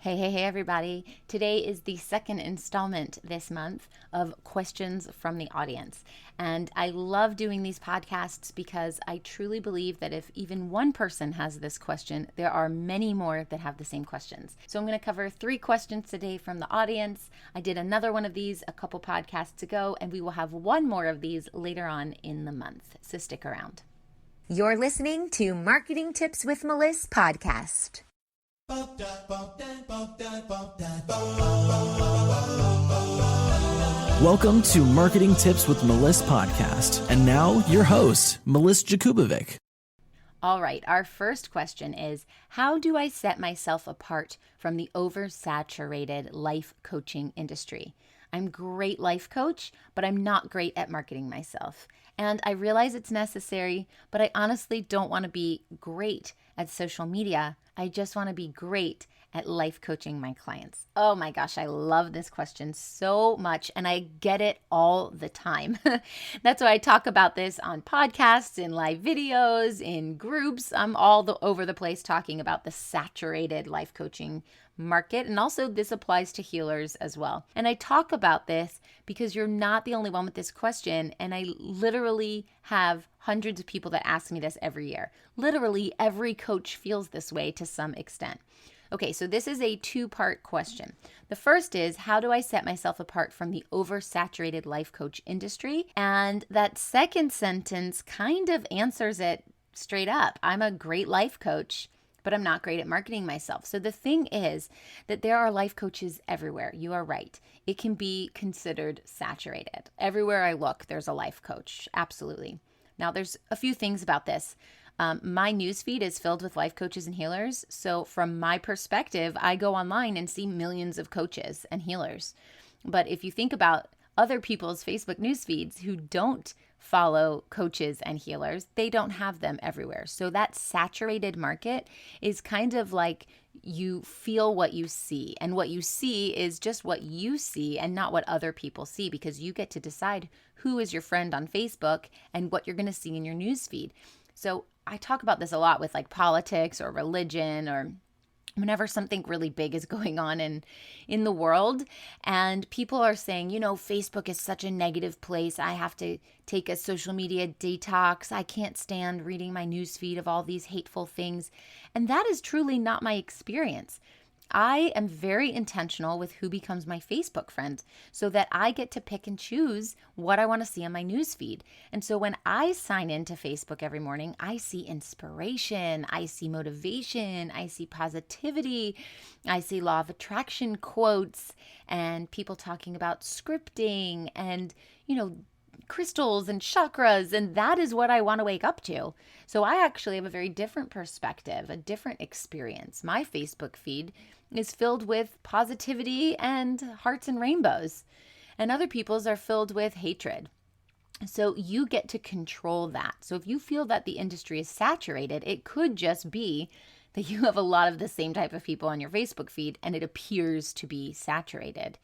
Hey, everybody. Today is the second installment this month of questions from the audience. And I love doing these podcasts because I truly believe that if even one person has this question, there are many more that have the same questions. So I'm going to cover 3 questions today from the audience. I did another one of these a couple podcasts ago, and we will have one more of these later on in the month. So stick around. You're listening to Marketing Tips with Meliss podcast. Welcome to Marketing Tips with Meliss podcast. And now your host, Meliss Jakubovic. All right, our first question is, how do I set myself apart from the oversaturated life coaching industry? I'm a great life coach, but I'm not great at marketing myself. And I realize it's necessary, but I honestly don't want to be great at social media. I just want to be great at life coaching my clients. Oh my gosh, I love this question so much, and I get it all the time. That's why I talk about this on podcasts, in live videos, in groups. I'm all over the place talking about the saturated life coaching market, and also this applies to healers as well. And I talk about this because you're not the only one with this question, and I literally have hundreds of people that ask me this every year. Literally every coach feels this way to some extent. Okay, so this is a 2-part question. The first is, how do I set myself apart from the oversaturated life coach industry? And that second sentence kind of answers it straight up. I'm a great life coach, but I'm not great at marketing myself. So the thing is that there are life coaches everywhere. You are right. It can be considered saturated. Everywhere I look, there's a life coach. Absolutely. Now, there's a few things about this. My newsfeed is filled with life coaches and healers. So from my perspective, I go online and see millions of coaches and healers. But if you think about other people's Facebook newsfeeds who don't follow coaches and healers, they don't have them everywhere. So that saturated market is kind of like you feel what you see. And what you see is just what you see and not what other people see, because you get to decide who is your friend on Facebook and what you're going to see in your newsfeed. So I talk about this a lot with like politics or religion, or whenever something really big is going on in the world and people are saying, Facebook is such a negative place. I have to take a social media detox. I can't stand reading my newsfeed of all these hateful things. And that is truly not my experience. I am very intentional with who becomes my Facebook friend so that I get to pick and choose what I want to see on my newsfeed. And so when I sign into Facebook every morning, I see inspiration, I see motivation, I see positivity, I see law of attraction quotes and people talking about scripting and, crystals and chakras, and that is what I want to wake up to. So I actually have a very different perspective, a different experience. My Facebook feed is filled with positivity and hearts and rainbows, and other people's are filled with hatred. So you get to control that. So if you feel that the industry is saturated, it could just be that you have a lot of the same type of people on your Facebook feed and it appears to be saturated.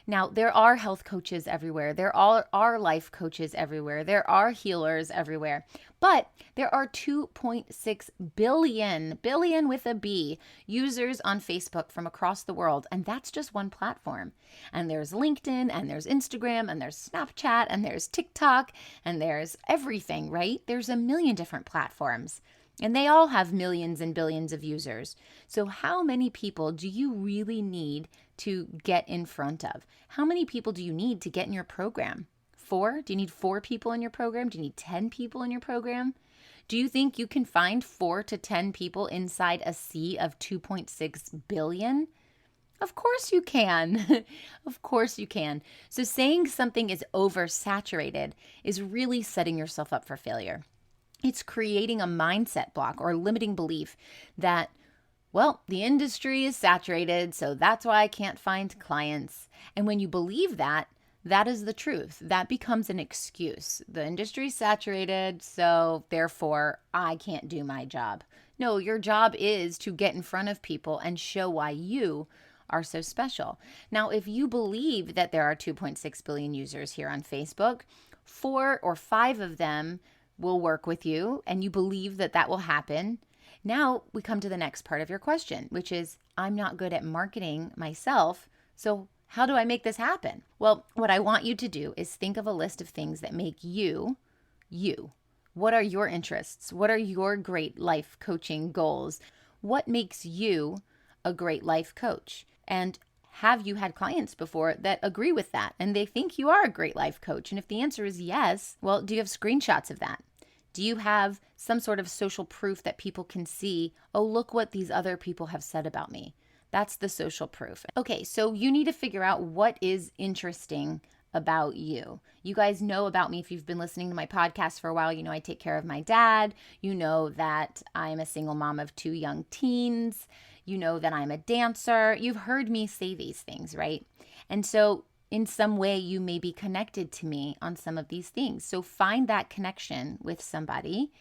Now, there are health coaches everywhere. There are life coaches everywhere. There are healers everywhere. But there are 2.6 billion with a B, users on Facebook from across the world. And that's just one platform. And there's LinkedIn, and there's Instagram, and there's Snapchat, and there's TikTok, and there's everything, right? There's a million different platforms. And they all have millions and billions of users. So how many people do you really need to get in front of? How many people do you need to get in your program? 4? Do you need 4 people in your program? Do you need 10 people in your program? Do you think you can find 4 to 10 people inside a sea of 2.6 billion? Of course you can. Of course you can. So saying something is oversaturated is really setting yourself up for failure. It's creating a mindset block or limiting belief that, well, the industry is saturated, so that's why I can't find clients. And when you believe that, that is the truth. That becomes an excuse. The industry is saturated, so therefore I can't do my job. No, your job is to get in front of people and show why you are so special. Now, if you believe that there are 2.6 billion users here on Facebook, 4 or 5 of them will work with you, and you believe that that will happen, Now we come to the next part of your question, which is, I'm not good at marketing myself, so how do I make this happen? Well, what I want you to do is think of a list of things that make you, you. What are your interests? What are your great life coaching goals? What makes you a great life coach? And have you had clients before that agree with that and they think you are a great life coach? And if the answer is yes, well, do you have screenshots of that? Do you have some sort of social proof that people can see, oh, look what these other people have said about me? That's the social proof. Okay, so you need to figure out what is interesting about you. You guys know about me if you've been listening to my podcast for a while. You know I take care of my dad. You know that I'm a single mom of 2 young teens. You know that I'm a dancer. You've heard me say these things, right? And so in some way, you may be connected to me on some of these things. So find that connection with somebody.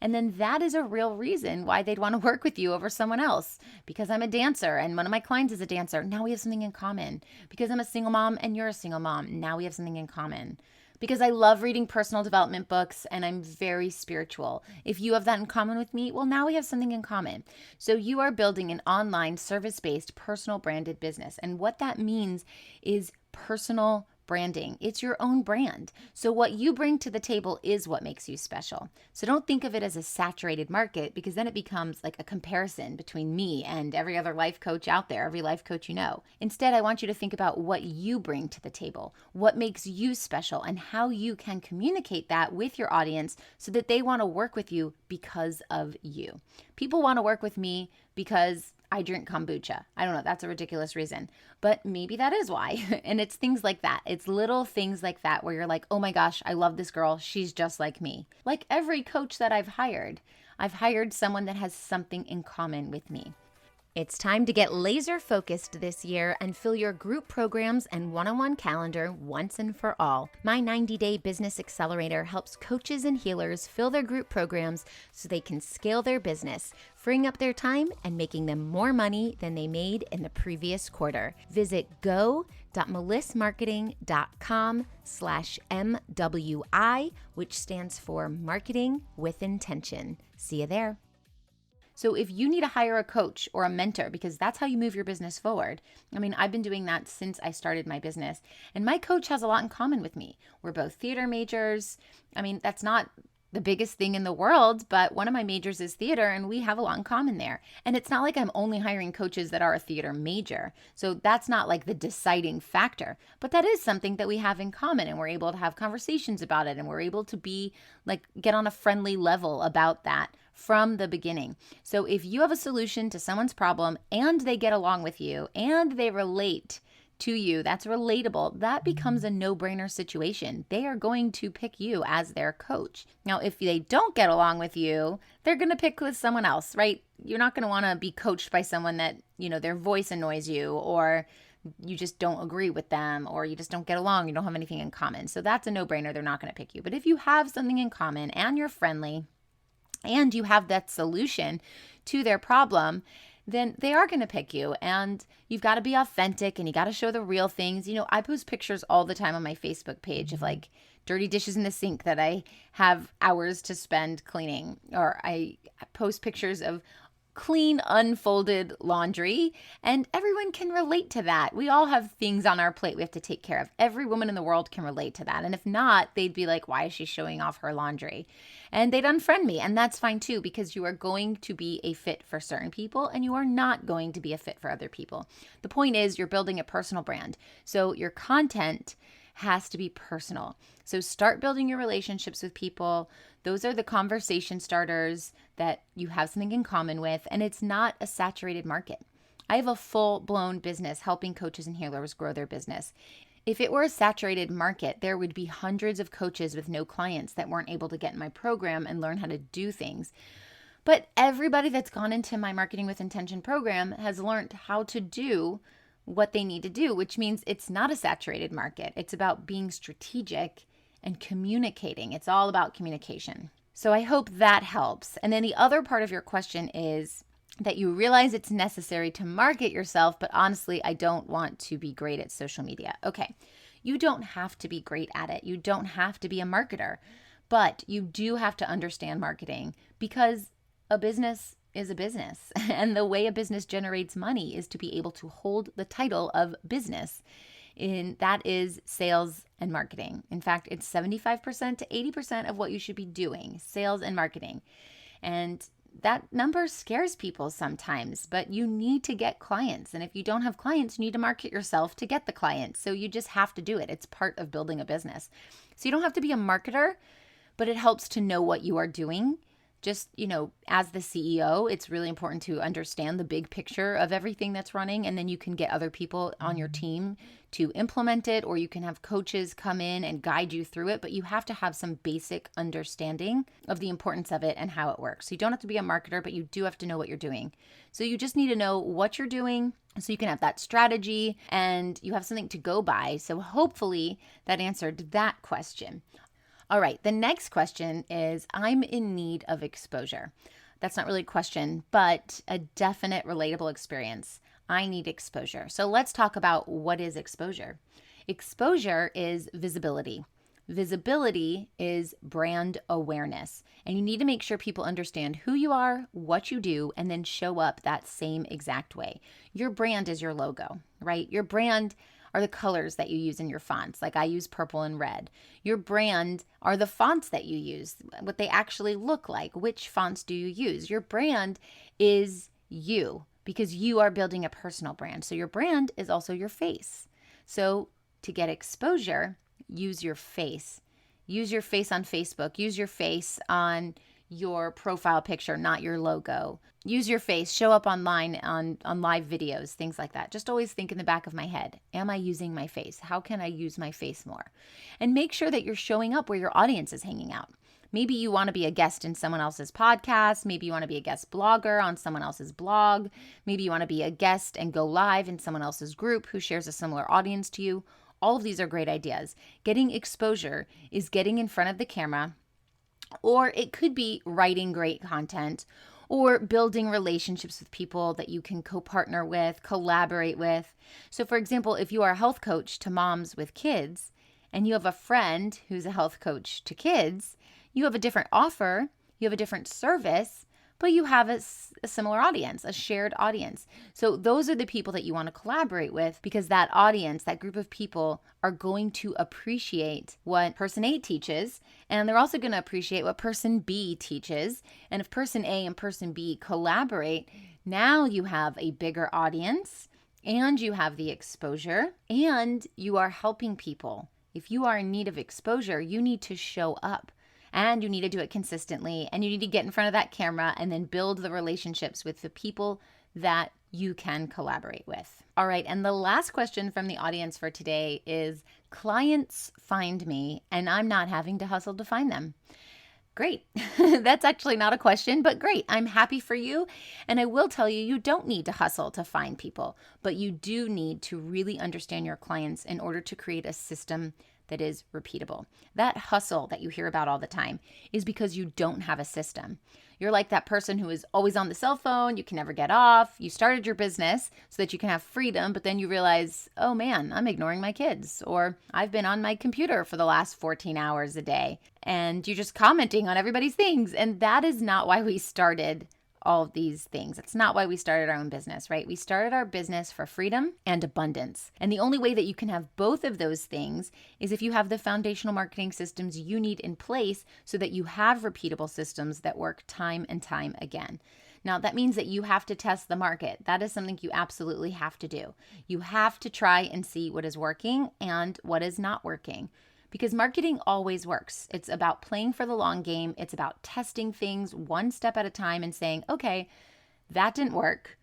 And then that is a real reason why they'd want to work with you over someone else. Because I'm a dancer and one of my clients is a dancer. Now we have something in common. Because I'm a single mom and you're a single mom. Now we have something in common. Because I love reading personal development books and I'm very spiritual. If you have that in common with me, well, now we have something in common. So you are building an online service-based personal branded business. And what that means is personal branding. It's your own brand. So what you bring to the table is what makes you special. So don't think of it as a saturated market, because then it becomes like a comparison between me and every other life coach out there, every life coach you know. Instead, I want you to think about what you bring to the table, what makes you special, and how you can communicate that with your audience so that they want to work with you because of you. People want to work with me because I drink kombucha. I don't know, that's a ridiculous reason, but maybe that is why. And it's things like that. It's little things like that where you're like, oh my gosh, I love this girl. She's just like me. Like every coach that I've hired someone that has something in common with me. It's time to get laser focused this year and fill your group programs and one-on-one calendar once and for all. My 90-day business accelerator helps coaches and healers fill their group programs so they can scale their business, freeing up their time and making them more money than they made in the previous quarter. Visit go.melissmarketing.com/MWI, which stands for Marketing with Intention. See you there. So if you need to hire a coach or a mentor, because that's how you move your business forward. I mean, I've been doing that since I started my business, and my coach has a lot in common with me. We're both theater majors. I mean, that's not the biggest thing in the world, but one of my majors is theater, and we have a lot in common there. And it's not like I'm only hiring coaches that are a theater major. So that's not like the deciding factor, but that is something that we have in common, and we're able to have conversations about it, and we're able to be like, get on a friendly level about that from the beginning. So if you have a solution to someone's problem and they get along with you and they relate to you, that's relatable, that becomes a no-brainer situation. They are going to pick you as their coach. Now, if they don't get along with you, they're going to pick with someone else, right? You're not going to want to be coached by someone that, you know, their voice annoys you, or you just don't agree with them, or you just don't get along, you don't have anything in common. So that's a no-brainer. They're not going to pick you. But if you have something in common and you're friendly and you have that solution to their problem, then they are going to pick you. And you've got to be authentic and you got to show the real things. You know, I post pictures all the time on my Facebook page of like dirty dishes in the sink that I have hours to spend cleaning, or I post pictures of clean, unfolded laundry, and everyone can relate to that. We all have things on our plate we have to take care of. Every woman in the world can relate to that. And if not, they'd be like, why is she showing off her laundry? And they'd unfriend me. And that's fine too, because you are going to be a fit for certain people and you are not going to be a fit for other people. The point is, you're building a personal brand. So your content has to be personal. So start building your relationships with people. Those are the conversation starters that you have something in common with, and it's not a saturated market. I have a full-blown business helping coaches and healers grow their business. If it were a saturated market, there would be hundreds of coaches with no clients that weren't able to get in my program and learn how to do things. But everybody that's gone into my Marketing with Intention program has learned how to do what they need to do, which means it's not a saturated market. It's about being strategic and communicating. It's all about communication. So I hope that helps. And then the other part of your question is that you realize it's necessary to market yourself, but honestly, I don't want to be great at social media. Okay, you don't have to be great at it. You don't have to be a marketer, but you do have to understand marketing, because a business is a business. And the way a business generates money is to be able to hold the title of business. That is sales and marketing. In fact, it's 75% to 80% of what you should be doing, sales and marketing. And that number scares people sometimes, but you need to get clients. And if you don't have clients, you need to market yourself to get the clients. So you just have to do it. It's part of building a business. So you don't have to be a marketer, but it helps to know what you are doing. Just, as the CEO, it's really important to understand the big picture of everything that's running. And then you can get other people on your team to implement it, or you can have coaches come in and guide you through it. But you have to have some basic understanding of the importance of it and how it works. So you don't have to be a marketer, but you do have to know what you're doing. So you just need to know what you're doing so you can have that strategy and you have something to go by. So hopefully that answered that question. All right, the next question is, I'm in need of exposure. That's not really a question, but a definite relatable experience. I need exposure. So let's talk about what is exposure. Exposure is visibility. Visibility is brand awareness. And you need to make sure people understand who you are, what you do, and then show up that same exact way. Your brand is your logo, right? Your brand are the colors that you use in your fonts. Like I use purple and red. Your brand are the fonts that you use, what they actually look like. Which fonts do you use? Your brand is you because you are building a personal brand. So your brand is also your face. So to get exposure, use your face. Use your face on Facebook. Use your face on your profile picture, not your logo. Use your face, show up online on live videos, things like that. Just always think in the back of my head, am I using my face? How can I use my face more? And make sure that you're showing up where your audience is hanging out. Maybe you want to be a guest in someone else's podcast. Maybe you want to be a guest blogger on someone else's blog. Maybe you want to be a guest and go live in someone else's group who shares a similar audience to you. All of these are great ideas. Getting exposure is getting in front of the camera, or it could be writing great content or building relationships with people that you can co-partner with, collaborate with. So for example, if you are a health coach to moms with kids and you have a friend who's a health coach to kids, you have a different offer, you have a different service, but you have a similar audience, a shared audience. So those are the people that you want to collaborate with because that audience, that group of people are going to appreciate what person A teaches, and they're also going to appreciate what person B teaches. And if person A and person B collaborate, now you have a bigger audience and you have the exposure and you are helping people. If you are in need of exposure, you need to show up. And you need to do it consistently, and you need to get in front of that camera and then build the relationships with the people that you can collaborate with. All right, and the last question from the audience for today is, clients find me and I'm not having to hustle to find them. Great. That's actually not a question, but great. I'm happy for you. And I will tell you, you don't need to hustle to find people, but you do need to really understand your clients in order to create a system that is repeatable. That hustle that you hear about all the time is because you don't have a system. You're like that person who is always on the cell phone. You can never get off. You started your business so that you can have freedom, but then you realize, oh man, I'm ignoring my kids, or I've been on my computer for the last 14 hours a day, and you're just commenting on everybody's things. And that is not why we started all of these things. It's not why we started our own business, right? We started our business for freedom and abundance. And the only way that you can have both of those things is if you have the foundational marketing systems you need in place so that you have repeatable systems that work time and time again. Now, that means that you have to test the market. That is something you absolutely have to do. You have to try and see what is working and what is not working. Because marketing always works. It's about playing for the long game. It's about testing things one step at a time and saying, okay, that didn't work.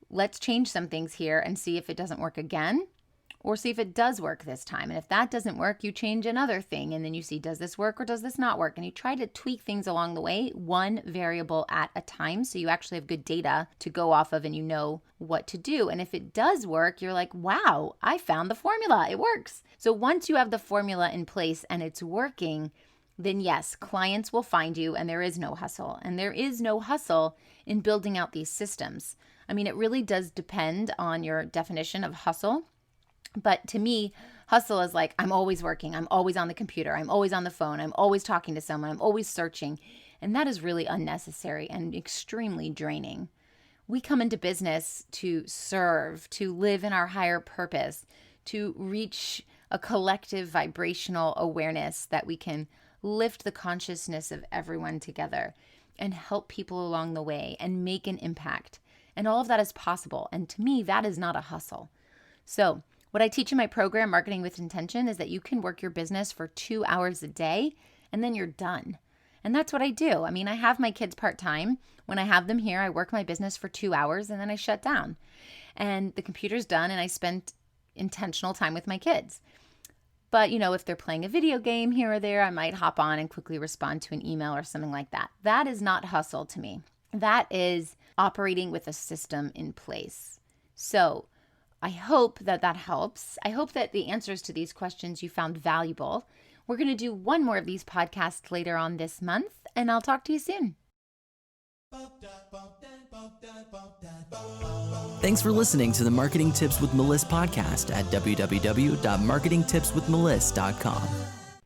Let's change some things here and see if it doesn't work again, or see if it does work this time. And if that doesn't work, you change another thing. And then you see, does this work or does this not work? And you try to tweak things along the way, one variable at a time. So you actually have good data to go off of and you know what to do. And if it does work, you're like, wow, I found the formula. It works. So once you have the formula in place and it's working, then yes, clients will find you and there is no hustle. And there is no hustle in building out these systems. I mean, it really does depend on your definition of hustle. But to me, hustle is like, I'm always working. I'm always on the computer. I'm always on the phone. I'm always talking to someone. I'm always searching. And that is really unnecessary and extremely draining. We come into business to serve, to live in our higher purpose, to reach a collective vibrational awareness that we can lift the consciousness of everyone together and help people along the way and make an impact. And all of that is possible. And to me, that is not a hustle. So what I teach in my program, Marketing with Intention, is that you can work your business for 2 hours a day and then you're done. And that's what I do. I mean, I have my kids part-time. When I have them here, I work my business for 2 hours and then I shut down. And the computer's done and I spend intentional time with my kids. But, if they're playing a video game here or there, I might hop on and quickly respond to an email or something like that. That is not hustle to me. That is operating with a system in place. So I hope that helps. I hope that the answers to these questions you found valuable. We're going to do one more of these podcasts later on this month, and I'll talk to you soon. Thanks for listening to the Marketing Tips with Meliss podcast at www.marketingtipswithmeliss.com.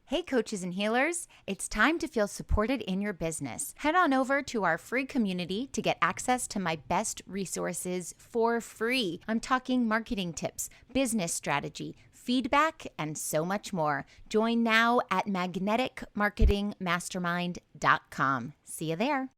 Hey, coaches and healers, it's time to feel supported in your business. Head on over to our free community to get access to my best resources for free. I'm talking marketing tips, business strategy, feedback, and so much more. Join now at magneticmarketingmastermind.com. See you there.